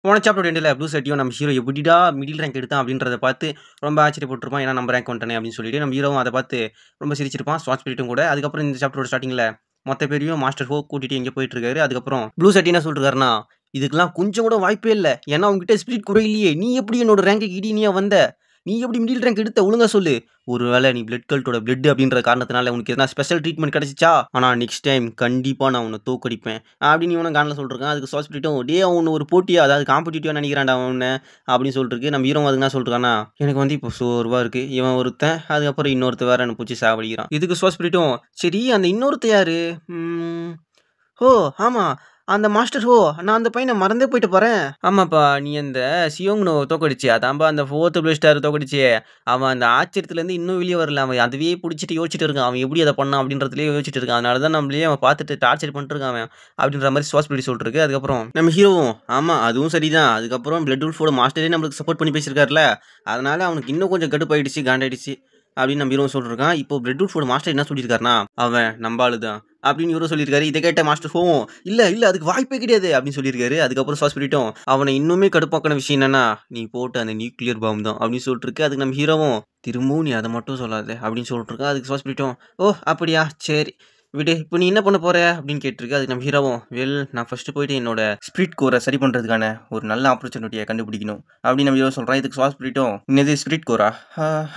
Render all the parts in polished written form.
போன chapter எண்டில blue சட்டியும் நம்ம hero எப்படிடா மிடில் ரேங்க் எடுத்தான் அப்படின்றத பார்த்து ரொம்ப ஆச்சரியப்பட்டுருப்பான். ஏன்னா நம்ம ரேங்க் வந்துட்டனே அப்படின்னு சொல்லிட்டு நம்ம ஹீரோவும் அதை பார்த்து ரொம்ப சிரிச்சிருப்பான். ஸ்வாட் ஸ்பிரிட்டும் கூட. அதுக்கப்புறம் இந்த சாப்டரோட ஸ்டார்டிங்ல மொத்த பேரையும் மாஸ்டர் ஹோ கூட்டிட்டு எங்கே போயிட்டு இருக்காரு. அதுக்கப்புறம் ப்ளூ சட்டி என்ன சொல்லிருக்காருன்னா, இதுக்கெல்லாம் கொஞ்சம் கூட வாய்ப்பே இல்லை. ஏன்னா உங்ககிட்ட ஸ்பிரிட் கூட இல்லையே. நீ எப்படி என்னோட ரேங்க்கு இடினியா வந்த? நீ எப்படி மிடில் ரேங்க் எடுத்த? ஒழுங்கா சொல்லு. ஒருவேளை நீ பிளட் கல்ட்டோட பிளட் அப்படின்ற காரணத்தினால உனக்கு எதனா ஸ்பெஷல் ட்ரீட்மெண்ட் கிடைச்சிச்சா? ஆனா நெக்ஸ்ட் டைம் கண்டிப்பா நான் உன்னை தோக்கடிப்பேன் அப்படின்னு இவனும் காரணம் சொல்லிருக்கான். அதுக்கு ஸ்வாட் ஸ்பிரிட்டும் டே அவனு ஒரு போட்டியா, அதாவது காம்படிட்டிவா நினைக்கிறான்டா அவனை அப்படின்னு சொல்லிருக்கு. நம்ம ஹீரோ அதுக்கு என்ன சொல்லிருக்கானா, எனக்கு வந்து இப்போ சோர்வா இருக்கு. இவன் ஒருத்தன், அதுக்கப்புறம் இன்னொருத்த வேற என்ன பூச்சி சாவடிக்கிறான். இதுக்கு ஸ்வாட் ஸ்பிரிட்டும் சரி அந்த இன்னொருத்த யாரு? ஓ ஆமா, அந்த மாஸ்டர் ஹோ, நான் அந்த பையனை மறந்தே போயிட்டு போறேன். ஆமாப்பா, நீ அந்த சியோங்னு தோக்கடிச்சு அதான்பா அந்த ஃபோர்த் பிளே ஸ்டார் தோக்கடிச்சு. அவன் அந்த ஆச்சரியத்துலேருந்து இன்னும் வெளியே வரல. அவன் அதுவே பிடிச்சிட்டு யோசிச்சுட்டு இருக்கான். அவன் எப்படி அதை பண்ணான் அப்படின்றதுலேயே யோசிச்சுட்டு இருக்கான். அதனால தான் நம்மளே அவன் பார்த்துட்டு டார்ச்சர் பண்ணிட்டு இருக்கான் அவன் அப்படின்ற மாதிரி ஸ்வாஸ் பிடி சொல்லிருக்கு. அதுக்கப்புறம் நம்ம ஹீரோவும் ஆமா அதுவும் சரிதான். அதுக்கப்புறம் பிளட் உல்ஃபோட மாஸ்டரே நம்மளுக்கு சப்போர்ட் பண்ணி பேசியிருக்காருல, அதனால அவனுக்கு இன்னும் கொஞ்சம் கடுப்பாயிடுச்சு, காண்டாயிடுச்சு அப்படின்னு நம்ம ஹீரோ சொல்லிருக்கான். இப்போ பிளட் உல்ஃபோட மாஸ்டர் என்ன சொல்லியிருக்காருன்னா, அவன் நம்பாளுதான் அப்படின்னு இவரும் சொல்லியிருக்காரு. இதை கேட்ட மாஸ்டர் ஹோவும் இல்ல அதுக்கு வாய்ப்பே கிடையாது அப்படின்னு சொல்லியிருக்காரு. அதுக்கப்புறம் ஸ்வாஸ் ஸ்பிரிட்டும் அவனை இன்னுமே கடுப்பாக்கின விஷயம் என்னன்னா, நீ போட்ட அந்த நியூக்ளியர் பாம் தான் அப்படின்னு சொல்லிட்டு இருக்கு. அதுக்கு நம்ம ஹீரோவும் திரும்பவும் நீ அதை மட்டும் சொல்லாத அப்படின்னு சொல்லிட்டு இருக்கா. அதுக்கு ஸ்வாஸ் ஸ்பிரிட்டும் ஓ அப்படியா சரி விடு, இப்போ நீ என்ன பண்ண போற அப்படின்னு கேட்டிருக்கு. அதுக்கு நம்ம ஹீரோவும் நான் ஃபர்ஸ்ட் போயிட்டு என்னோட ஸ்பிரிட் கோரை சரி பண்றதுக்கான ஒரு நல்ல ஆப்பர்ச்சுனிட்டியை கண்டுபிடிக்கணும் அப்படின்னு நம்ம ஹீரோ சொல்றான். இதுக்கு ஸ்வாஸ் ஸ்பிரிட்டும் இன்னது ஸ்பிரிட் கோரா?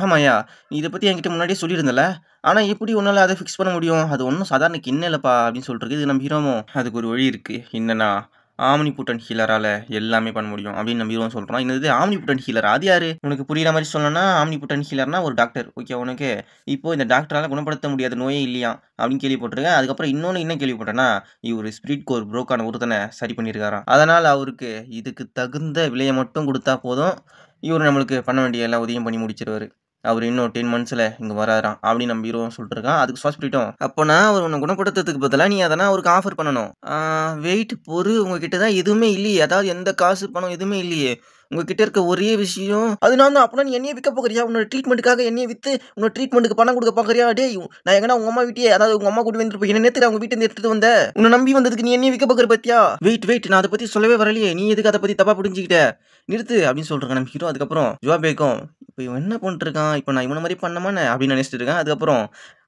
ஆமாயா, நீ இதை பத்தி என்கிட்ட முன்னாடியே சொல்லியிருந்தல, ஆனா எப்படி உன்னால அதை ஃபிக்ஸ் பண்ண முடியும்? அது ஒன்றும் சாதாரண கிண்ணம் இல்லப்பா அப்படின்னு சொல்லிட்டு இது நம்ம ஹீரோவும் அதுக்கு ஒரு வழி இருக்கு. என்னன்னா ஆம்னிபுட்டன் ஹீலரால எல்லாமே பண்ண முடியும் அப்படின்னு நம்ம ஹீரோ சொல்றான். என்னது ஆம்னிபுட்டன் ஹீலர்? அது யாரு? உனக்கு புரியுற மாதிரி சொல்லணும்னா ஆம்னிபுட்டன் ஹீலர்னா ஒரு டாக்டர். ஓகே உனக்கு இப்போ இந்த டாக்டரால குணப்படுத்த முடியாத நோயே இல்லையா அப்படின்னு கேள்விப்பட்டிருக்கேன். அதுக்கப்புறம் இன்னொன்று என்ன கேள்விப்பட்டேன்னா, இவர் ஸ்பிரிட் கோர் புரோக்கான ஒருத்தனை சரி பண்ணியிருக்காராம். அதனால அவருக்கு இதுக்கு தகுந்த விலையை மட்டும் கொடுத்தா போதும், இவர் நம்மளுக்கு பண்ண வேண்டிய எல்லா உதவியும் பண்ணி முடிச்சிருவாரு. அவர் இன்னும் 10 மந்த்ஸில் இங்கே வராராம் அப்படின்னு நம்ம ஹீரோவும் சொல்லிட்டு இருக்கான். அதுக்கு ஸ்வாஸ் பண்ணிட்டோம். அப்போனா அவர் உன்னை குணப்படுத்துறதுக்கு பதிலாக நீ அதனா அவருக்கு ஆஃபர் பண்ணணும். வெயிட் பொறு, உங்ககிட்ட தான் எதுவுமே இல்லையே, அதாவது எந்த காசு பணம் எதுவுமே இல்லையே, உங்ககிட்ட இருக்க ஒரே விஷயம் அது நான் தான். அப்படின்னா நீ என்னையே விற்க போகிறியா? உன்னோட ட்ரீட்மெண்ட்டுக்காக என்னையே விற்று உன்னோட ட்ரீட்மெண்ட்டுக்கு பணம் கொடுக்க பார்க்குறியா? டேய் நான் எங்கன்னா உங்கள் அம்மா வீட்டையே, அதாவது உங்கள் அம்மா கூட்டி வந்துட்டு போய் என்ன நேரத்தில் அவங்க வீட்டில் எடுத்துட்டு வந்த உன்னை நம்பி வந்ததுக்கு நீ என்னையே விற்க பார்க்குற பத்தியா? வெயிட் நான் அதை பற்றி சொல்லவே வரலையே, நீ எதுக்கு அதை பற்றி தப்பாக புரிஞ்சுக்கிட்ட? நிறுத்து அப்படின்னு சொல்கிறேன் நம்ம ஹீரோ. அதுக்கப்புறம் ஜுவாபேக்கும் இப்போ இவன் என்ன பண்ணிட்டுருக்கான், இப்போ நான் இவனை மாதிரி பண்ணமானே அப்படின்னு நினச்சிட்டு இருக்கேன். அதுக்கப்புறம்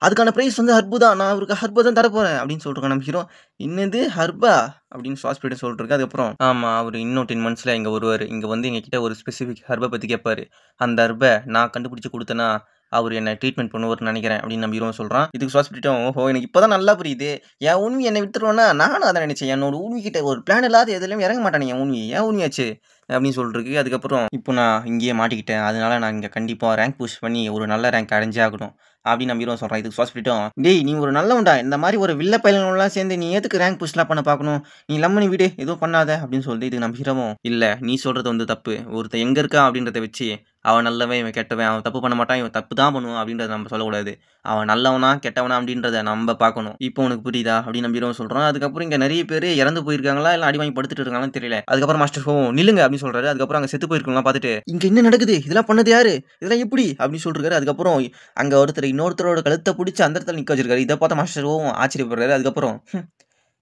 அதுக்கான ப்ரைஸ் வந்து ஹர்பு தான், நான் அவருக்கு ஹர்பா தான் தரப்போகிறேன் அப்படின்னு சொல்லிருக்கேன் நம்ம ஹீரோ. இன்னது ஹர்பா அப்படின்னு ஸ்வாஸ் பண்ணிட்டு சொல்லிட்டு. அதுக்கப்புறம் ஆமாம் அவர் இன்னும் 10 மந்த்ஸில் இங்கே வருவார். இங்கே வந்து எங்ககிட்ட ஒரு ஸ்பெசிஃபிக் ஹர்பை பற்றி கேட்பார். அந்த ஹர்பை நான் கண்டுபிடிச்சி கொடுத்தேன்னா அவர் என்ன ட்ரீட்மெண்ட் பண்ணுவார்னு நினைக்கிறேன் அப்படின்னு நம்ம ஹீரோ சொல்கிறான். இதுக்கு ஸ்வாஸ் பண்ணிட்டோம். ஓஹோ எனக்கு இப்போ தான் நல்லா புரியுது. என் உண்மை என்னை விட்டுருவோன்னா நானும் அதை நினச்சேன். என்னோட உண்மைக்கிட்ட ஒரு பிளான் இல்லாத எதுலையும் இறங்க மாட்டானே என் உண்மை, ஏன் உண்மையாச்சு அப்படின்னு சொல்லிருக்கு. அதுக்கப்புறம் இப்போ நான் இங்கேயே மாட்டிக்கிட்டேன், அதனால நான் இங்கே கண்டிப்பாக ரேங்க் புஷ் பண்ணி ஒரு நல்ல ரேங்க் அடைஞ்சே ஆகணும் அப்படின்னு நம்ம ஹீரோ சொல்கிறான். இதுக்கு ஸ்வாஸ் பண்ணிட்டோம். டேய் நீ ஒரு நல்லவன்டா, இந்த மாதிரி ஒரு வில்ல பயிலனெலாம் சேர்ந்து நீ எதுக்கு ரேங்க் புஷ்லாம் பண்ண பார்க்கணும், நீ லம்மனி விடு எதுவும் பண்ணாத அப்படின்னு சொல்லிட்டு இதுக்கு நம்ம ஹீரோவும் இல்லை நீ சொல்கிறது வந்து தப்பு, ஒருத்தன் எங்கே இருக்கா அப்படின்றத வச்சு அவன் நல்லவன் இவன் கெட்டவன், அவன் தப்பு பண்ண மாட்டான் இவன் தப்பு தான் பண்ணுவான் அப்படின்றத நம்ம சொல்லக்கூடாது, அவன் நல்லவனா கெட்டவனா அப்படின்றத நம்ம பார்க்கணும். இப்போ உனக்கு புரியுதா அப்படின்னு நம்ம ஹீரோ சொல்கிறான். அதுக்கப்புறம் இங்கே நிறைய பேர் இறந்து போயிருக்காங்களா இல்லை அடி வாங்கி படுத்துட்டு இருக்காங்களான்னு தெரியல. அதுக்கப்புறம் மாஸ்டர் ஹோ நில்லுங்க அப்படின்னு சொல்கிறாரு. அதுக்கப்புறம் அங்கே செத்து போயிருக்கலாம் பார்த்துட்டு இங்கே என்ன நடக்குது, இதெல்லாம் பண்ணது யாரு, இதெல்லாம் எப்படி அப்படின்னு சொல்லிருக்காரு. அதுக்கப்புறம் அங்கே ஒருத்தர் இன்னொருத்தரோட கழுத்தை பிடிச்சி அந்த இடத்துல நிற்க வச்சிருக்காரு. இதை பார்த்த மாஸ்டர் ஹோ ஆச்சரியப்படுறாரு. அதுக்கப்புறம்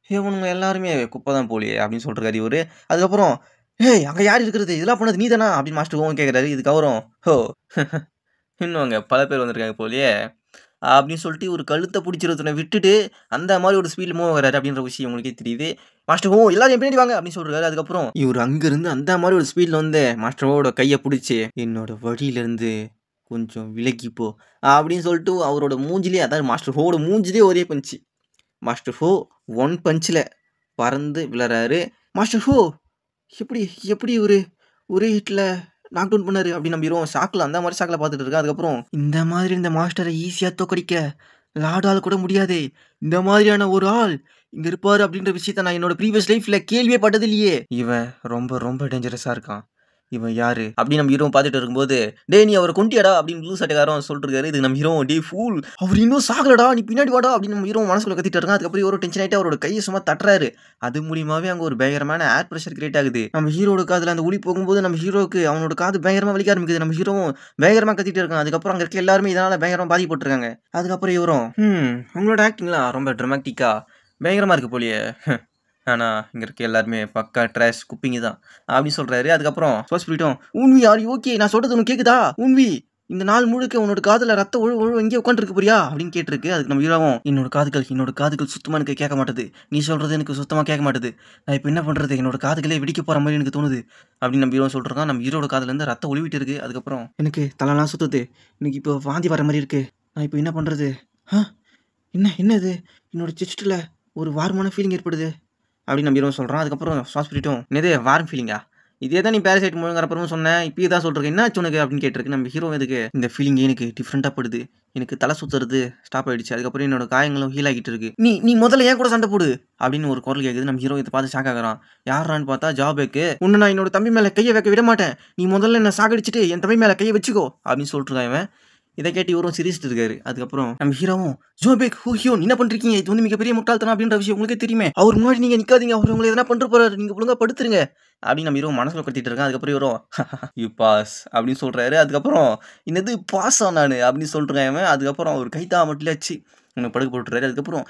இவனுங்க எல்லாருமே குப்பை தான் போலியே அப்படின்னு சொல்லிருக்காரு இவரு. அதுக்கப்புறம் ஏய் அங்கே யார் இருக்கிறது, இதெல்லாம் பண்ணது நீ தானா அப்படின்னு மாஸ்டர் ஹோவும் கேட்குறாரு. இதுக்கப்புறம் ஹோ இன்னும் அங்கே பல பேர் வந்திருக்காங்க போலியே அப்படின்னு சொல்லிட்டு ஒரு கழுத்தை பிடிச்சிருத்தனை விட்டுட்டு அந்த மாதிரி ஒரு ஸ்பீடில் மூவ் ஆகிறாரு அப்படின்ற விஷயம் உங்களுக்கே தெரியுது. மாஸ்டர் ஹோ எல்லாரும் பின்னாடி வாங்க அப்படின்னு சொல்றாரு. அதுக்கப்புறம் இவர் அங்கேருந்து அந்த மாதிரி ஒரு ஸ்பீடில் வந்து மாஸ்டர் ஹோவோட கையை பிடிச்சி என்னோட வழியிலேருந்து கொஞ்சம் விலகிப்போ அப்படின்னு சொல்லிட்டு அவரோட மூஞ்சிலே, அதாவது மாஸ்டர் ஹோவோட மூஞ்சிலே ஒரே பஞ்சு. மாஸ்டர் ஹோ 1 பஞ்சில் பறந்து விழறாரு. மாஸ்டர் ஹோ எப்படி எப்படி ஒரே ஹிட்டில் நாக் டவுன் பண்ணாரு அப்படின்னு நம்பிடுவோம். ஷாக்கில் அந்த மாதிரி ஷாக்கில் பார்த்துட்டு இருக்கேன். அதுக்கப்புறம் இந்த மாதிரி இந்த மாஸ்டரை ஈஸியாக தோக்கடிக்க லாடால் கூட முடியாதே, இந்த மாதிரியான ஒரு ஆள் இங்கே இருப்பார் அப்படின்ற விஷயத்த நான் என்னோட ப்ரீவியஸ் லைஃப்பில் கேள்வியே பட்டது இல்லையே. இவன் ரொம்ப ரொம்ப டேஞ்சரஸாக இருக்கான், இவன் யாரு அப்படின்னு நம்ம ஹீரோ பார்த்துட்டு இருக்கும்போது டே நீ அவரை கொண்டியாடா அப்படின்னு ப்ளூ சட்டைக்காரன் சொல்லிருக்காரு. இது நம்ம ஹீரோ டே ஃபூல் அவர் இன்னும் சாகலடா நீ பின்னாடி வாடா அப்படின்னு நம்ம ஹீரோ மனசுக்குள்ள கத்திட்டு இருக்கான். அதுக்கப்புறம் ஹீரோ டென்ஷன் ஆகிட்டு அவரோட கையை சும்மா தட்டுறாரு. அது மூலியமாவே அங்கே ஒரு பயங்கரமான ஏர் ப்ரெஷர் கிரியேட் ஆகுது. நம்ம ஹீரோட காதில் அந்த ஒளி போகும்போது நம்ம ஹீரோக்கு அவனோட காது பயங்கரமாக வலிக்க ஆரம்பிக்குது. நம்ம ஹீரோவும் பயங்கரமாக கத்திட்டு இருக்கான். அதுக்கப்புறம் அங்கே இருக்க எல்லாருமே இதனால பயங்கரமாக பாதிப்பட்டிருக்காங்க. அதுக்கப்புறம் இவரும் உங்களோட ஆக்டிங்லாம் ரொம்ப ட்ரமாட்டிக்கா பயங்கரமாக இருக்கு போலியே ஆனால் இங்கே இருக்க எல்லாருமே பக்கா ட்ராஷ் குப்பிங்க தான் அப்படின்னு சொல்கிறாரு. அதுக்கப்புறம் சோஸ் பண்ணிட்டோம், உன்வி ஆர் ஓகே, நான் சொல்கிறது உனக்கு கேட்குதா உன்வி, இந்த நாள் முழுக்க உன்னோட காதில் ரத்த ஒழு எங்கேயே உட்காந்துருக்கு போறியா அப்படின்னு கேட்டிருக்கு. அதுக்கு நம்ம ஹீரோவும், என்னோட காதுகள் சுத்தமாக எனக்கு கேட்க மாட்டுது, நீ சொல்கிறது எனக்கு சுத்தமாக கேட்க மாட்டுது, நான் இப்போ என்ன பண்ணுறது, என்னோட காதுகளே வெடிக்க போகிற மாதிரி எனக்கு தோணுது அப்படின்னு நம்ம ஹீரோ சொல்கிறான். நம்ம ஹீரோட காதுலேருந்து ரத்தம் ஒளிவிட்டு இருக்கு. அதுக்கப்புறம் எனக்கு தலைலாம் சுற்றுது, எனக்கு இப்போ வாந்தி வர மாதிரி இருக்குது, நான் இப்போ என்ன பண்ணுறது, என்ன இது, என்னோட செஸ்ட்டில் ஒரு வார்மான ஃபீலிங் ஏற்படுது அப்படின்னு நம்ம ஹீரோ சொல்கிறான். அதுக்கப்புறம் சாஸ் பண்ணிட்டோம், என்னது வார்ம் ஃபீலிங்கா, இதே தான் நீ பேரசைட் முழுங்குறப்பறம் சொன்னேன், இப்போயே தான் சொல்கிறேன், என்ன ஆச்சு உனக்கு அப்படின்னு கேட்டிருக்கு. நம்ம ஹீரோ எதுக்கு, இந்த ஃபீலிங்கே எனக்கு டிஃப்ரெண்ட்டாக படுது, எனக்கு தலை சுற்றுறது ஸ்டாப் ஆகிடுச்சு, அதுக்கப்புறம் என்னோட காயங்களும் ஹீல் ஆகிட்டு இருக்கு, நீ முதல்ல ஏன் கூட சண்டை போடு அப்படின்னு ஒரு குரல் கேட்குது. நம்ம ஹீரோ இதை பார்த்து ஷாக் ஆகிறான். யாரான்னு பார்த்தா ஜாபேக்கு, உன்னை நான் என்னோட தம்பி மேலே கையை வைக்க விட மாட்டேன், நீ முதல்ல என்ன சாகடிச்சிட்டு என் தம்பி மேலே கையை வச்சுக்கோ அப்படின்னு சொல்லிட்டுருக்கான் இவன். இதை கேட்டு இவரும் சிரிச்சிட்டு இருக்காரு. அதுக்கப்புறம் நம்ம ஹீரோவும், ஜோபேக் ஹூஹியோன் என்ன பண்ணுறீங்க, இது வந்து மிகப்பெரிய முட்டாள்தனம் அப்படின்ற விஷயம் உங்களுக்கே தெரியுமே, அவர் முன்னாடி நீங்கள் நிற்காதீங்க, அவர் உங்களை எதனா பண்ணுற போறாரு, நீங்கள் ஒழுங்காக படுத்துருங்க அப்படின்னு நம்ம ஹீரோ மனசில் கத்திட்டு இருக்கான். அதுக்கப்புறம் ஹீரோ யூ பாஸ் அப்படின்னு சொல்கிறாரு. அதுக்கப்புறம் என்னது பாஸா நான் அப்படின்னு சொல்லிட்டுருக்கேன். அதுக்கப்புறம் அவர் கைத்தா மட்டும் உனக்கு படுக்க போட்டுறாரு. அதுக்கப்புறம்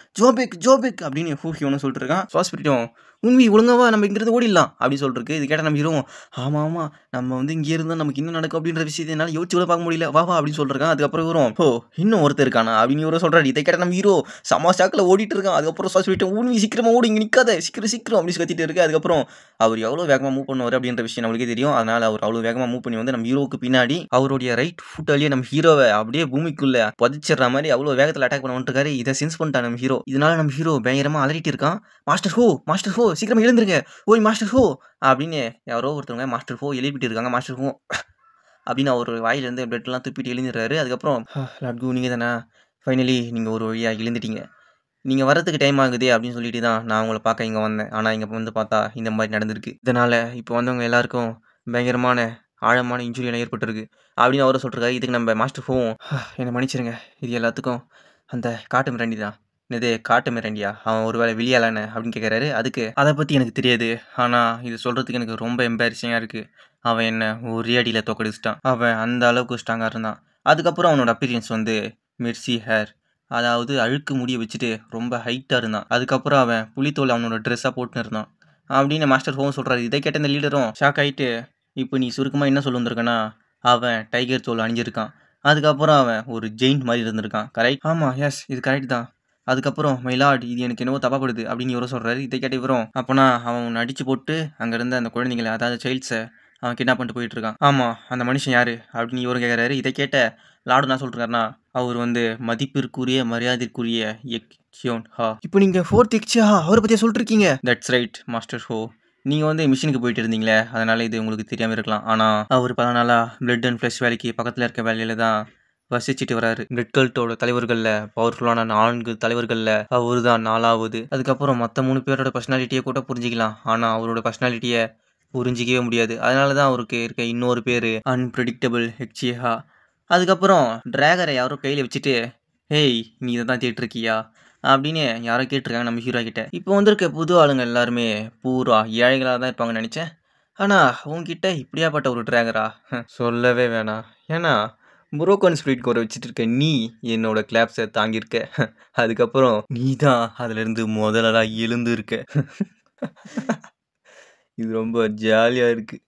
ஜோபேக் அப்படின்னு ஹூஹியோன்னு சொல்லிட்டு இருக்கான். ஹாஸ்பிட்டலும் உண்மை ஒழுங்காவா நம்ம இங்கிருந்து ஓடிடலாம் அப்படின்னு சொல்லிருக்கு. இது கேட்டால் நம்ம ஹீரோ, ஆமாம் நம்ம வந்து இங்கே இருந்தால் நமக்கு இன்னும் நடக்கும் அப்படின்ற விஷயத்தை என்னால் யோசிச்சு கூட பார்க்க முடியல, வா அப்படின்னு சொல்லிருக்கான். அதுக்கப்புறம் வரும், இன்னும் ஒருத்தர் இருக்கானா அப்படின்னு இவரும் சொல்கிறாரு. இதை கேட்டால் நம்ம ஹீரோ சமா ஸ்டாக்கில் ஓடிட்டு இருக்கான். அதுக்கப்புறம் ஹாஸ்பிட்டல் உண்மை சீக்கிரமாக ஓடி, இங்கே நிற்காத, சீக்கிரம் அப்படின்னு கத்திட்டு இருக்கு. அதுக்கப்புறம் அவர் எவ்வளோ வேகமாக மூவ் பண்ணுவார் அப்படின்ற விஷயம் நம்மளுக்கே தெரியும். அதனால் அவர் அவ்வளோ வேகமாக மூவ் பண்ணி வந்து நம்ம ஹீரோவுக்கு பின்னாடி அவருடைய ரைட் ஃபுட்டாலேயே நம்ம ஹீரோவை அப்படியே பூமிக்குள்ளே பதிச்சிடுற மாதிரி அவ்வளோ வேகத்தில் அட்டாக் பண்ண வந்துருக்காரு. இதை சென்ஸ் பண்ணிட்டான் நம்ம ஹீரோ. இதனால நம்ம ஹீரோ பயங்கரமாக அலறிட்டு இருக்கான். மாஸ்டர் ஹோ சீக்கிரமா எழுந்துருங்க, ஓய் மாஸ்டர் ஹோ அப்படின்னு யாரோ ஒருத்தவங்க மாஸ்டர் ஹோ எழுப்பிட்டு இருக்காங்க. மாஸ்டர் ஹோ அப்படின்னு அவர் வாயிலேருந்து பிளட்லாம் துப்பிட்டு எழுந்துடுறாரு. அதுக்கப்புறம் லாட்கு நீங்கள் தானே, ஃபைனலி நீங்கள் ஒரு வழியாக எழுந்துட்டீங்க, நீங்கள் வரதுக்கு டைம் ஆகுது அப்படின்னு சொல்லிட்டு தான் நான் உங்களை பார்க்க இங்கே வந்தேன். ஆனால் இங்கே வந்து பார்த்தா இந்த மாதிரி நடந்திருக்கு. இதனால் இப்போ வந்தவங்க எல்லாருக்கும் பயங்கரமான ஆழமான இன்ஜுரி எல்லாம் ஏற்பட்டிருக்கு அப்படின்னு அவரை சொல்லிருக்காரு. இதுக்கு நம்ம மாஸ்டர் ஹோவும், என்னை மன்னிச்சிருங்க, இது எல்லாத்துக்கும் அந்த காட்டு மிராண்டி தான். இது காட்டு மிராண்டியா, அவன் ஒரு வேளை வெளியாளானே அப்படின்னு கேட்குறாரு. அதுக்கு அதை பற்றி எனக்கு தெரியாது, ஆனால் இது சொல்கிறதுக்கு எனக்கு ரொம்ப எம்பாரிசிங்காக இருக்குது, அவன் என்ன ஒரே அடியில் தோக்கடிச்சிட்டான், அவன் அந்த அளவுக்கு ஸ்ட்ராங்காக இருந்தான். அதுக்கப்புறம் அவனோட அப்பீரியன்ஸ் வந்து மெர்சி ஹேர், அதாவது அழுக்கு முடிய வச்சுட்டு ரொம்ப ஹைட்டாக இருந்தான். அதுக்கப்புறம் அவன் புலித்தோல் அவனோட ட்ரெஸ்ஸாக போட்டுன்னு இருந்தான் அப்படின்னு மாஸ்டர் ஹோம் சொல்கிறாரு. இதை கேட்ட இந்த லீடரும் ஷாக் ஆகிட்டு, இப்போ நீ சுருக்கமாக என்ன சொல்ல வந்திருக்கனா, அவன் டைகர் தோல் அணிஞ்சிருக்கான், அதுக்கப்புறம் அவன் ஒரு ஜெயிண்ட் மாதிரி இருந்திருக்கான், கரெக்ட்? ஆமாம், எஸ், இது கரெக்ட் தான். அதுக்கப்புறம் மைலாட் இது எனக்கு என்னவோ தப்பாப்படுது அப்படின்னு இவரும் சொல்கிறாரு. இதை கேட்ட இவரும், அப்போனா அவன் ஒன்று அடித்து போட்டு அங்கே இருந்த அந்த குழந்தைங்களை, அதாவது சைல்ட்ஸை அவன் கிட்னாப் பண்ணிட்டு போயிட்டு இருக்கான். ஆமாம், அந்த மனுஷன் யார் அப்படின்னு இவரும் கேட்குறாரு. இதை கேட்ட லார்டு என்ன சொல்லிருக்காருன்னா, அவர் வந்து மதிப்பிற்குரிய மரியாதைக்குரிய எக்சியோன் ஹா. இப்போ நீங்கள் 4th எக்சியா அவரை பற்றியா சொல்லிட்டுருக்கீங்க? தட்ஸ் ரைட் மாஸ்டர் ஹோ, நீங்கள் வந்து மிஷினுக்கு போயிட்டு இருந்தீங்களே, அதனால் இது உங்களுக்கு தெரியாமல் இருக்கலாம். ஆனால் அவர் பல நாளாக பிளட் அண்ட் ஃப்ளஷ் வேலைக்கு பக்கத்தில் இருக்க வேலையில் தான் வசிச்சுட்டு வராரு. பிளட் கல்ட்டோட தலைவர்களில், பவர்ஃபுல்லான 4 தலைவர்களில் அவர் தான் 4வது. அதுக்கப்புறம் மற்ற 3 பேரோட பர்சனாலிட்டியை கூட புரிஞ்சிக்கலாம், ஆனால் அவரோட பர்சனாலிட்டியை புரிஞ்சிக்கவே முடியாது. அதனால தான் அவருக்கு இருக்க இன்னொரு பேர் அன்பிரடிக்டபிள் ஹெக்சியா. அதுக்கப்புறம் டிராகரை யாரோ கையில் வச்சுட்டு, ஹேய் நீ இதை தான் தேட்டிருக்கியா அப்படின்னு யாரோ கேட்டிருக்காங்க நம்ம ஹீரோ கிட்ட. இப்போ வந்திருக்க புது ஆளுங்க எல்லாருமே பூரா ஏழைகளாக தான் இருப்பாங்கன்னு நினச்சேன், ஆனால் உங்ககிட்ட இப்படியாப்பட்ட ஒரு டிராகரா, சொல்லவே வேணாம். ஏன்னா புரோக்கன் ஸ்பிரிட் கோரை வச்சுட்டு இருக்க நீ என்னோட கிளாப்ஸை தாங்கியிருக்க, அதுக்கப்புறம் நீ தான் அதுலேருந்து முதலாக எழுந்து இருக்க. இது ரொம்ப ஜாலியாக இருக்குது.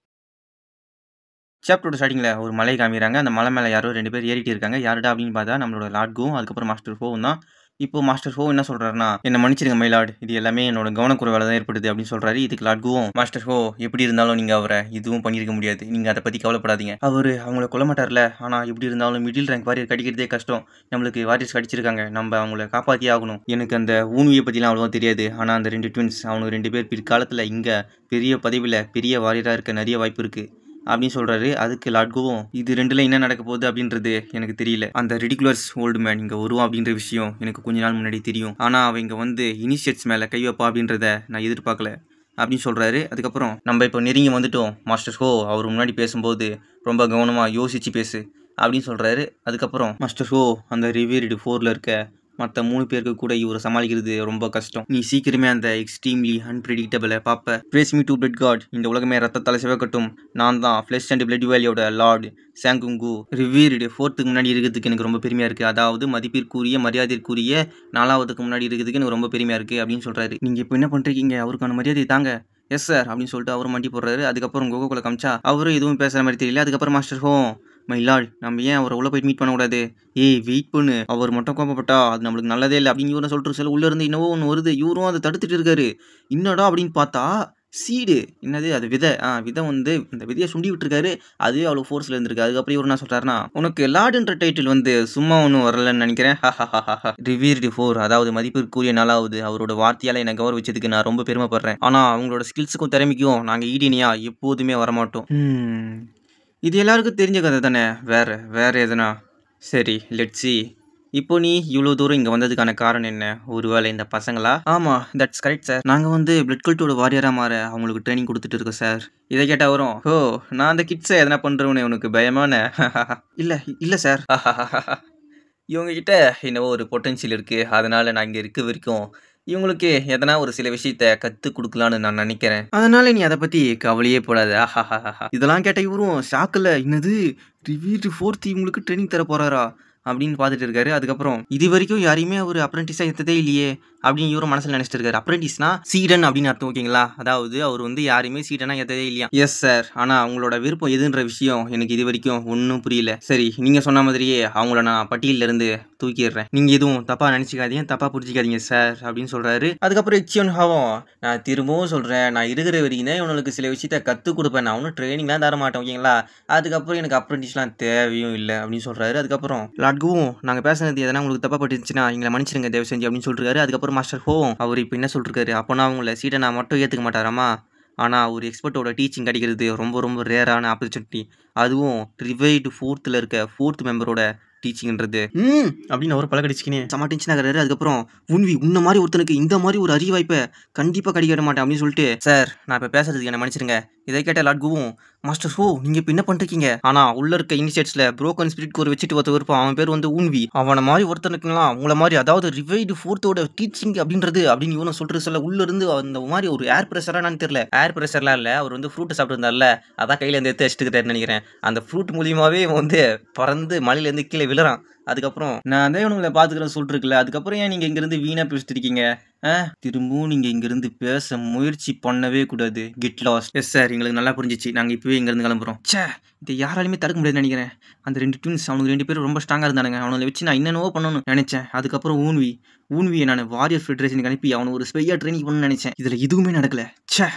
சாப்டரோட ஸ்டார்டிங்கில் ஒரு மலை காமிக்கிறாங்க. அந்த மலை மேலே யாரோ 2 பேர் ஏறிட்டு இருக்காங்க. யாருடா அப்படின்னு பார்த்தா நம்மளோட லாட்கும் அதுக்கப்புறம் மாஸ்டர் ஹோவும் தான். இப்போ மாஸ்டர் ஹோ என்ன சொல்கிறாருன்னா, என்ன மன்னிச்சிருங்க மைலாட், இது எல்லாமே என்னோட கவனக்குறைவால் தான் ஏற்படுது அப்படின்னு சொல்கிறாரு. இதுக்கு லாட்குவும், மாஸ்டர் ஹோ எப்படி இருந்தாலும் நீங்கள் அவரை இதுவும் பண்ணியிருக்க முடியாது, நீங்கள் அதை பற்றி கவலைப்படாதீங்க, அவர் அவங்கள கொல்ல மாட்டார்ல, ஆனால் எப்படி இருந்தாலும் மிடில் ரேங்க் வாரியர் கடிக்கிறதே கஷ்டம், நம்மளுக்கு வாரியர்ஸ் கடிச்சிருக்காங்க, நம்ம அவங்கள காப்பாற்றியே ஆகணும். எனக்கு அந்த ஊன்வியை பற்றிலாம் அவ்வளோவா தெரியாது, ஆனால் அந்த 2 ட்வின்ஸ் அவனுக்கு 2 பேர் பிற்காலத்தில் இங்கே பெரிய பதவியில் பெரிய வாரியராக இருக்க நிறைய வாய்ப்பு இருக்குது அப்படின்னு சொல்கிறாரு. அதுக்கு லாட்குவும், இது 2ல் என்ன நடக்க போகுது அப்படின்றது எனக்கு தெரியல, அந்த ரெடிகுலர்ஸ் ஓல்டு மேன் இங்கே வருவான் அப்படின்ற விஷயம் எனக்கு கொஞ்ச நாள் முன்னாடி தெரியும், ஆனால் அவன் இங்கே வந்து இனிஷியேட்ஸ் மேலே கை வைப்பா அப்படின்றத நான் எதிர்பார்க்கல அப்படின்னு சொல்கிறாரு. அதுக்கப்புறம் நம்ம இப்போ நெருங்கி வந்துட்டோம் மாஸ்டர் ஹோ, அவர் முன்னாடி பேசும்போது ரொம்ப கவனமாக யோசித்து பேசு அப்படின்னு சொல்கிறாரு. அதுக்கப்புறம் மாஸ்டர் ஹோ அந்த ரிவேரிடு 4ல் இருக்க மற்ற 3 பேருக்கு கூட இவரை சமாளிக்கிறது ரொம்ப கஷ்டம். நீ சீக்கிரமே அந்த எக்ஸ்ட்ரீம்லி அன்பிரெடிக்டபிளை பார்ப்ப. Brace me to blood god. இந்த உலகமே ரத்தத்தால் சிவக்கட்டும். நான் தான் ஃப்ளெஷ் அண்ட் பிளட் வேலியோட லார்ட் சாங்குங்கு. ரிவீர்டு 4த்துக்கு முன்னாடி இருக்கிறதுக்கு எனக்கு ரொம்ப பெருமையாக இருக்குது. அதாவது மதிப்பிற்குரிய மரியாதைக்குரிய 4வதுக்கு முன்னாடி இருக்கிறதுக்கு எனக்கு ரொம்ப பெருமையாக இருக்குது அப்படின்னு சொல்கிறாரு. நீங்கள் இப்போ என்ன பண்ணுறீங்க? அவருக்கான மரியாதை தாங்க. எஸ் சார் அப்படின்னு சொல்லிட்டு அவரும் மண்டி போடுறாரு. அதுக்கப்புறம் கோகோக்குள்ள காமிச்சா அவரும் எதுவும் பேசுகிற மாதிரி தெரியல. அதுக்கப்புறம் மாஸ்டர் ஹோம் மை லார்ட், நம்ம ஏன் அவரை உள்ள போய் மீட் பண்ணக்கூடாது? ஏய் வெயிட் பண்ணு, அவர் மட்டும் கோபப்பட்டா அது நம்மளுக்கு நல்லதே இல்லை அப்படின்னு இவரும் சொல்லிட்டு சொல்ல உள்ள இருந்து இன்னமும் ஒன்று வருது. இவரும் அதை தடுத்துட்டு இருக்காரு. என்னடா அப்படின்னு பார்த்தா சீடு என்னது அது விதை. விதை வந்து இந்த விதையை சுண்டி விட்டுருக்காரு. அதுவே அவ்வளோ ஃபோர்ஸில் இருந்திருக்கு. அதுக்கப்புறம் இவர் என்ன சொல்கிறாருன்னா, உனக்கு லார்டுன்ற டைட்டில் வந்து சும்மா ஒன்றும் வரலன்னு நினைக்கிறேன். ரிவீர்டு 4 அதாவது மதிப்பிற்குரிய 4வது அவரோட வார்த்தையால் என்னை கௌரவிச்சதுக்கு நான் ரொம்ப பெருமைப்படுறேன். ஆனால் அவங்களோட ஸ்கில்ஸுக்கும் திறமைக்கும் நாங்கள் ஈடினியா எப்போதுமே வரமாட்டோம். இது எல்லாருக்கும் தெரிஞ்ச கதை தானே. வேற எதுனா? சரி லெட்ஸ் சி. இப்போ நீ இவ்வளோ தூரம் இங்கே வந்ததுக்கான காரணம் என்ன? ஒருவேளை இந்த பசங்களா? ஆமாம், தட்ஸ் கரெக்ட் சார். நாங்கள் வந்து பிளட் கல்ட்டோட வாரியராக மாற அவங்களுக்கு ட்ரைனிங் கொடுத்துட்டு இருக்கோம் சார். இதை கேட்டால் வரும், ஓ நான் அந்த கிட்ஸை எதனா பண்ணுறவனே உனக்கு பயமான? இல்லை சார். இவங்ககிட்ட என்னவோ ஒரு பொட்டன்ஷியல் இருக்குது. அதனால் நான் இங்கே இருக்க வரைக்கும் இவங்களுக்கு எதனா ஒரு சில விஷயத்த கற்றுக் கொடுக்கலான்னு நான் நினைக்கிறேன். அதனால நீ அதை பற்றி கவலையே போடாத. இதெல்லாம் கேட்ட இவரும் ஷாக்கில், என்னது ரிவீர்டு 4 இவங்களுக்கு ட்ரைனிங் தர போகிறாரா அப்படின்னு பார்த்துட்டு இருக்காரு. அதுக்கப்புறம் இது வரைக்கும் யாரையுமே அவர் அப்ரெண்டிஸாக எடுத்ததே இல்லையே அப்படின்னு இவரும் மனசில் நினச்சிட்டு இருக்காரு. அப்ரெண்டிஸ்னா சீடன் அப்படின்னு அர்த்தம், ஓகேங்களா? அதாவது அவர் வந்து யாரையுமே சீடனாக ஏற்றதே இல்லையா. எஸ் சார், ஆனால் அவங்களோட விருப்பம் எதுன்ற விஷயம் எனக்கு இது வரைக்கும் ஒன்றும் புரியல. சரி, நீங்கள் சொன்ன மாதிரியே அவங்கள நான் பட்டியலிருந்து தூக்கிடுறேன். நீங்கள் எதுவும் தப்பாக நினச்சிக்காதீங்க, தப்பாக புரிஞ்சிக்காதீங்க சார் அப்படின்னு சொல்கிறாரு. அதுக்கப்புறம் எக்ஸியோன் ஹாவும், நான் திரும்பவும் சொல்கிறேன், நான் இருக்கிற வரைக்கும் தான் இவனுக்கு சில விஷயத்த கற்றுக் கொடுப்பேன். நான் ஒன்றும் ட்ரைனிங்லாம் தர மாட்டேன், ஓகேங்களா? அதுக்கப்புறம் எனக்கு அப்ரெண்டிஸ்லாம் தேவையும் இல்லை அப்படின்னு சொல்கிறாரு. அதுக்கப்புறம் லாட்கவும், நாங்கள் பேசுனது எதனா உங்களுக்கு தப்பாக பட்டுச்சுன்னா எங்களை மன்னிச்சிருங்க தயவு செஞ்சு அப்படின்னு சொல்லிருக்காரு. அதுக்கப்புறம் மாஸ்டர் ஹோம் அவர் இப்போ என்ன சொல்லிருக்காரு, அப்போனா அவங்கள சீட்டை நான் மட்டும் ஏற்றுக்க மாட்டாராமா. ஆனால் ஒரு எக்ஸ்பர்ட்டோட டீச்சிங் கிடைக்கிறது ரொம்ப ரொம்ப ரேரான ஆப்பர்ச்சுனிட்டி. அதுவும் ரிவைடு 4th இருக்க 4th மெம்பரோட டீச்சிங்ன்றது அப்படின்னு அவர் பழக்கடிச்சுக்கினே செம்ம டென்ஷன் ஆகிறாரு. அதுக்கப்புறம் உன்ன மாதிரி ஒருத்தனுக்கு இந்த மாதிரி ஒரு அரிய வாய்ப்பை கண்டிப்பாக கிடைக்க மாட்டேன் அப்படின்னு சொல்லிட்டு, சார் நான் இப்போ பேசுறதுக்கு என்ன மன்னிச்சிருங்க. இதை கேட்ட லாட்குவும், மாஸ்டர் ஹோ நீங்கள் இப்போ என்ன பண்ணிருக்கீங்க? ஆனால் உள்ள இருக்க இனிஷியேட்ஸில் ப்ரோக்கன் ஸ்பிரிட் கோர் வச்சுட்டு ஒருத்தர் இருப்பான், அவன் பேர் வந்து ஊன்வி. அவனை மாதிரி ஒருத்தனுக்குலாம் அவங்கள மாதிரி, அதாவது ரிவைடு 4th டீச்சிங் அப்படின்றது அப்படின்னு இவனை சொல்லிட்டு சொல்ல உள்ள இருந்து அந்த மாதிரி ஒரு ஏர் ப்ரெஷரானு தெரியல. ஏர் ப்ரெஷர்லாம் இல்லை, அவர் வந்து ஃப்ரூட்டை சாப்பிட்டுருந்தார்ல, அதான் கையில் இருந்து எடுத்து வச்சுட்டுக்கிட்டாருன்னு நினைக்கிறேன். அந்த ஃப்ரூட் மூலியமாகவே வந்து பறந்து மலையிலேருந்து கீழே விழுறான். அதுக்கப்புறம் நான் தான் இவனுங்களை பார்த்துக்கிறேன் சொல்லிருக்குல்ல, அதுக்கப்புறம் ஏன் நீங்கள் இங்கேருந்து வீணாக பேசிட்டு இருக்கீங்க? திரும்பவும் நீங்கள் இங்கேருந்து பேச முயற்சி பண்ணவே கூடாது. Get lost. எஸ் சார், எங்களுக்கு நல்லா புரிஞ்சிச்சு. நாங்கள் இப்போவே இங்கேருந்து கிளம்புறோம். இதை யாராலுமே தடுக்க முடியாதுன்னு நினைக்கிறேன். அந்த 2 ட்வின்ஸ் அவனுக்கு 2 பேரும் ரொம்ப ஸ்ட்ராங்காக இருந்தானுங்க. அவனை வச்சு நான் என்னென்னவோ பண்ணணும்னு நினச்சேன். அதுக்கப்புறம் ஊன்வியை நான் வாரியர் ஃபெடரேஷனுக்கு அனுப்பி அவனை ஒரு ஸ்பெய்யாக ட்ரைனிங் பண்ணணும்னு நினச்சேன். இதில் எதுவுமே நடக்கல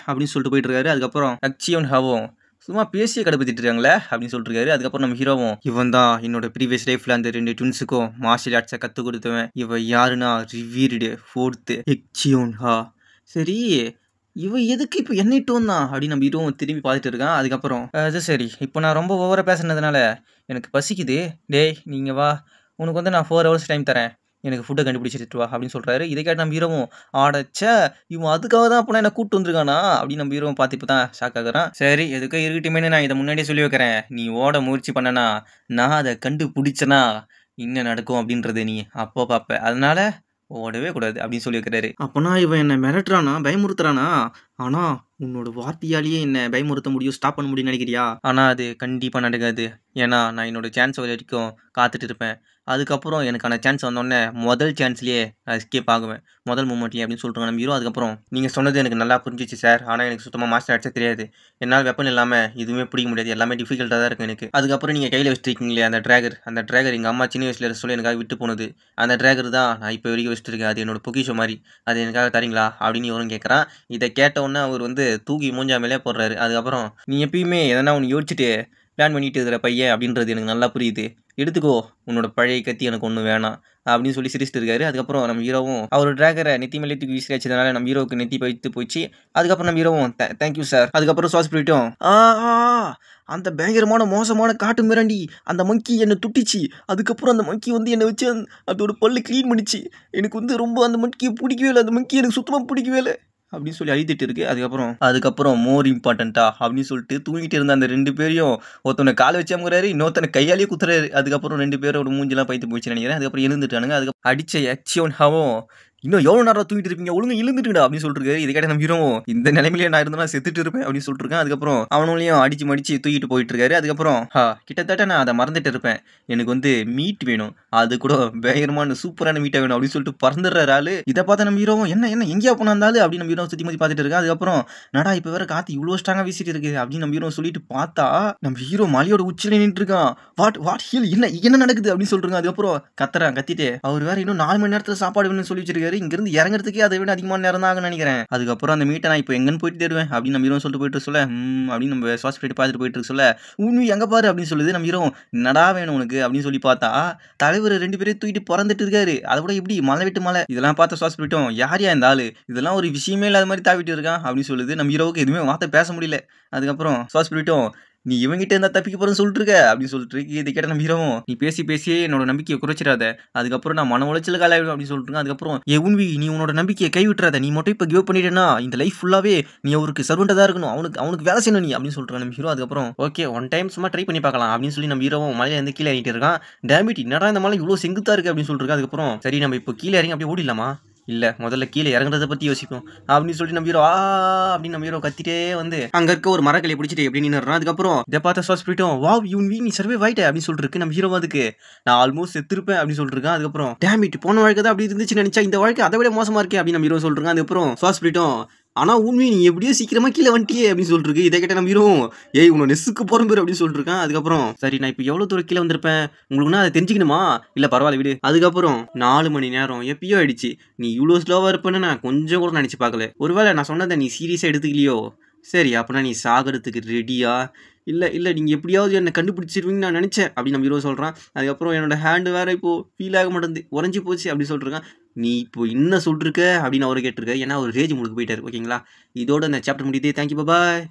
அப்படின்னு சொல்லிட்டு போயிட்டு இருக்காரு. அதுக்கப்புறம் அக்சியோன் ஹாவும் சும்மா பேசியே கடுப்பத்திட்டு இருக்காங்களே அப்படின்னு சொல்லிருக்காரு. அதுக்கப்புறம் நம்ம ஹீரோவும், இவன் தான் என்னோட ப்ரீவியஸ் லைஃப்ல அந்த 2 ட்வின்ஸுக்கும் மார்ஷியல் ஆர்ட்ஸை கற்றுக் கொடுத்தவன். இவன் யாருன்னா ரிவீர்டு 4th எக்சியோன் ஹா. சரி, இவன் எதுக்கு இப்போ என்ன இட்டு வந்தான் அப்படின்னு நம்ம ஹீரோவும் திரும்பி பார்த்துட்டு இருக்கான். அதுக்கப்புறம் அது சரி, இப்போ நான் ரொம்ப ஓவராக பேசுனதுனால எனக்கு பசிக்குது. டேய் நீங்கள் வா, உனக்கு வந்து நான் 4 hours டைம் தரேன், எனக்கு ஃபுட்டை கண்டுபிடிச்சிட்டு வா அப்படின்னு சொல்கிறாரு. இதை கேட்டு நம்ம ஹீரோவும், ஆடச்சா இவன் அதுக்காக தான் அப்போ என்ன கூப்பிட்டு வந்துருக்கானா அப்படின்னு நம்ம ஹீரோவும் பார்த்து இப்போ தான் ஷாக் ஆகுறான். சரி, எதுக்கோ இருக்கட்டுமேனு நான் இதை முன்னாடியே சொல்லி வைக்கிறேன். நீ ஓட முயற்சி பண்ணனா நான் அதை கண்டுபிடிச்சனா என்ன நடக்கும் அப்படின்றது நீ அப்போ பார்ப்ப. அதனால ஓடவே கூடாது அப்படின்னு சொல்லி வைக்கிறாரு. அப்போனா இவன் என்னை மிரட்டுறானா, பயமுறுத்துறானா? ஆனால் உன்னோட வார்த்தையாலேயே என்னை பயமுறுத்த முடியும், ஸ்டாப் பண்ண முடியும்னு நினைக்கிறியா? ஆனால் அது கண்டிப்பாக நடக்காது. ஏன்னா நான் என்னோட சான்ஸ் வரைக்கும் காத்துட்டு இருப்பேன். அதுக்கப்புறம் எனக்கான சான்ஸ் வந்தோடனே முதல் சான்ஸ்லேயே நான் எஸ்கேப் ஆகுவேன், முதல் மூமெண்ட்லேயே அப்படின்னு சொல்லிட்டு நம்ம ஹீரோ. அதுக்கப்புறம் நீங்கள் சொன்னது எனக்கு நல்லா புரிஞ்சிச்சு சார், ஆனால் எனக்கு சுத்தமாக மாஸ்டர் ஆர்ட்ஸே தெரியாது. என்னால் வெப்பன் இல்லாமல் எதுவுமே பிடிக்க முடியாது, எல்லாமே டிஃபிகல்ட்டாக தான் இருக்குது எனக்கு. அதுக்கப்புறம் நீங்கள் கையில் வச்சுருக்கீங்களே அந்த ட்ராகர் எங்கள் அம்மா சின்ன வயசில் சொல்லி எனக்காக விட்டு போனது. அந்த ட்ராகர் தான் நான் இப்போ வரைக்கும் வச்சுருக்கேன். அது என்னோட பொக்கிஷோ மாதிரி, அது எனக்காக தரீங்களா அப்படின்னு இவரும் கேட்குறான். இதை கேட்டவுடனே அவர் வந்து தூக்கி மூஞ்சா மேலே போடுறாரு. அதுக்கப்புறம் நீ எப்பயுமே எதனா ஒன்று யோசிச்சுட்டு பிளான் பண்ணிட்டு இருக்கிற பையன் அப்படின்றது எனக்கு நல்லா புரியுது, எடுத்துக்கோ உன்னோட பழைய கத்தி, எனக்கு ஒன்றும் வேணாம் அப்படின்னு சொல்லி சிரிச்சிட்டு இருக்காரு. அதுக்கப்புறம் நம்ம ஹீரோவும் அவர் டிராகரை நெத்தி மேலே தூக்கி வீசி வச்சதுனால நம்ம ஹீரோவுக்கு நெத்தி பைத்து போயிடுச்சு. அதுக்கப்புறம் நம்ம ஹீரோவும் தேங்க்யூ சார். அதுக்கப்புறம் சுவாசி போயிட்டோம். அந்த பயங்கரமான மோசமான காட்டு மிராண்டி அந்த மங்கி என்னை துட்டிச்சு. அதுக்கப்புறம் அந்த மங்கி வந்து என்னை வச்சு அதோட பல்லு க்ளீன் பண்ணிச்சு. எனக்கு வந்து ரொம்ப அந்த மங்கியை பிடிக்கவே இல்லை, அந்த மங்கி எனக்கு சுத்தமாக பிடிக்கவே இல்லை. அப்படின்னு சொல்லி அழுத்திட்டு இருக்கு. அதுக்கப்புறம் மோர் இம்பார்ட்டண்ட்டா அப்படின்னு சொல்லிட்டு தூங்கிட்டு இருந்த அந்த 2 பேரையும் ஒருத்தனை கால வச்சு அமுக்குறாரு, இன்னொருத்தனை கையாலேயே குத்துறாரு. அதுக்கப்புறம் 2 பேரோட மூஞ்சிலாம் பைத்து போயிடுச்சுன்னு நினைக்கிறேன். அதுக்கப்புறம் எழுந்துட்டானுங்க. அதுக்கப்புறம் அடிச்ச எக்ஸியோன் ஹாவும் இன்னும் எவ்வளோ நேரம் தூங்கிட்டு இருப்பீங்க, ஒழுங்கா எழுந்துட்டுங்கடா அப்படின்னு சொல்லிட்டு இருக்காரு. இதை கேட்ட நம்ம ஹீரோவும் இந்த நிலைமையிலே நான் இருந்தா செத்துட்டு இருப்பேன் அப்படின்னு சொல்லிட்டு இருக்கேன். அதுக்கப்புறம் அவனுங்களையும் அடிச்சு மடிச்சு தூக்கிட்டு போயிட்டு இருக்காரு. அதுக்கப்புறம் கிட்டத்தட்ட நான் அதை மறந்துட்டு இருப்பேன், எனக்கு வந்து மீட் வேணும், அது கூட பயங்கரமான சூப்பரான மீட்டை வேணும் அப்படின்னு சொல்லிட்டு பறந்துடுறாரு ஆளு. இதை பார்த்த நம்ம ஹீரோவும் என்ன என்ன எங்கேயா போனாலும் அப்படின்னு நம்ம ஹீரோ சுற்றி முற்றி பார்த்துட்டு இருக்கேன். அதுக்கப்புறம் நடா இப்போ வேற காற்று இவ்வளோ ஸ்ட்ராங்காக வீசிட்டு இருக்கு அப்படின்னு நம்ம ஹீரோ சொல்லிட்டு பார்த்தா நம்ம ஹீரோ மலையோட உச்சில நின்று இருக்கான். வாட் ஹீல் என்ன என்ன நடக்குது அப்படின்னு சொல்றாங்க. அதுக்கப்புறம் கத்திட்டு அவர் வேற இன்னும் 4 மணி நேரத்தில் சாப்பாடு வேணும்னு சொல்லி வச்சிருக்காரு. இங்கிருந்து இறங்குறதுக்கே அதை விட அதிகமான நேரம் தான் ஆகும்னு நினைக்கிறேன். அதுக்கப்புறம் அந்த மீட்டை நான் இப்போ எங்கன்னு போயிட்டு தேடுவேன் அப்படின்னு நம்ம ஹீரோ சொல்லிட்டு போயிட்டு சொல்ல அப்படின்னு நம்ம ஹாஸ்பிட்டல் பார்த்துட்டு போயிட்டு சொல்ல உண்மை எங்க பாரு அப்படின்னு சொல்லுது. நம்ம ஹீரோ நடா வேணும் உனக்கு அப்படின்னு சொல்லி பார்த்தா தலைவர் 2 பேரையும் தூக்கிட்டு பிறந்துட்டு இருக்காரு. அதை விட இப்படி மலை விட்டு மலை இதெல்லாம் பார்த்த ஹாஸ்பிட்டலும் யாரையா இந்த ஆளு, இதெல்லாம் ஒரு விஷயமே இல்லாத மாதிரி தாவிட்டு இருக்கான் அப்படின்னு சொல்லுது. நம்ம ஹீரோவுக்கு எதுவுமே வார்த்தை பேச முடியல. அதுக்கப்புறம் ஹாஸ்பிட்டலும் நீ இவங்கிட்ட இருந்தா தப்பிக்க போறேன்னு சொல்லிட்டு இருக்க அப்படின்னு சொல்லிட்டு இருக்கு. இதை கேட்ட நம்ம ஹீரோவும் நீ பேசியே என்னோட நம்பிக்கையை குறைச்சிடாத, அதுக்கப்புறம் நான் மன உளைச்சலுக்கு ஆளாயிடும் அப்படின்னு சொல்லிட்டு இருக்கேன். அதுக்கப்புறம் உண்வி நீ உன்னோட நம்பிக்கையை கைவிட்டுறாத, நீ மட்டும் இப்போ கிவ் பண்ணிட்டேன்னா இந்த லைஃப் ஃபுல்லாவே நீ அவருக்கு சர்வெண்டா தான் இருக்கணும், அவனுக்கு வேலை செய்யணும் நீ அப்படின்னு சொல்லிட்டு நம்ம ஹீரோ. அதுக்கப்புறம் ஓகே ஒன் டைம் சும்மா ட்ரை பண்ணி பார்க்கலாம் அப்படின்னு சொல்லி நம்ம ஹீரோவும் மலையில இருந்து கீழே இறங்கிட்டு இருக்கான். டேமிட் என்னடா இந்த மலை இவ்வளோ செங்குத்தா இருக்கு அப்படின்னு சொல்லிட்டு இருக்கு. அதுக்கப்புறம் சரி நம்ம இப்போ கீழே இறங்கி அப்படியே ஓடிடலாமா, இல்லை முதல்ல கீழே இறங்குறத பற்றி யோசிப்போம் அப்படின்னு சொல்லிட்டு நம்ம ஹீரோ அப்படின்னு நம்ம ஹீரோ கத்திட்டே வந்து அங்கே இருக்க ஒரு மரக்கலையை பிடிச்சிட்டு எப்படி நின்றுறான். அதுக்கப்புறம் இதை பார்த்த சாஸ் போயிட்டோம் வாவ் யூன் வீ நீ சர்வே ஆயிட்டே அப்படின்னு சொல்லிட்டு இருக்கு. நம்ம ஹீரோ அதுக்கு நான் ஆல்மோஸ்ட் செத்துருப்பேன் அப்படின்னு சொல்லிட்டு இருக்கேன். அதுக்கப்புறம் டேமிட் போன வாழ்க்கை தான் அப்படி இருந்துச்சுன்னு நினைச்சா இந்த வாழ்க்கை அதை விட மோசமா இருக்கே அப்படின்னு நம்ம ஹீரோ சொல்லிருக்கான். அதுக்கப்புறம் சாஸ் போயிட்டோம் ஆனால் உண்மை நீ எப்படியோ சீக்கிரமா கீழே வந்துட்டியே அப்படின்னு சொல்லிட்டு இருக்கு. இதை கேட்ட நம்ம ஹீரோ உன்னை நெஸ்ஸுக்கு போகிறோம் பேர் அப்படின்னு சொல்லிட்டு இருக்கான். அதுக்கப்புறம் சரி நான் இப்போ எவ்வளோ தூரம் கீழே வந்திருப்பேன் உங்களுக்குன்னா அதை தெரிஞ்சுக்கணுமா, இல்லை பரவாயில்ல விடு. அதுக்கப்புறம் 4 மணி நேரம் எப்பயோ ஆயிடுச்சு, நீ இவ்வளோ ஸ்லோவாக இருப்பேன்னு நான் கொஞ்சம் கூட நினச்சி பார்க்கல. ஒருவேளை நான் சொன்னதை நீ சீரியஸாக எடுத்துக்கலையோ, சரி அப்படின்னா நீ சாகிறதுக்கு ரெடியா, இல்லை நீங்கள் எப்படியாவது என்னை கண்டுபிடிச்சிருவீங்கன்னு நான் நினச்சேன் அப்படின்னு நம்ம ஹீரோ சொல்கிறான். அதுக்கப்புறம் என்னோட ஹேண்டு வேறு இப்போது ஃபீல் ஆக மாட்டேங்குது, உறைஞ்சி போச்சு அப்படின்னு சொல்லிட்டுருக்கான். நீ இப்போ என்ன சொல்லிருக்க அப்படின்னு அவரை கேட்டிருக்காரு. ஏன்னா அவர் ரேஜ் முழுக்க போயிட்டார். ஓகேங்களா, இதோட இந்த சாப்டர் முடியுது. Thank you bye.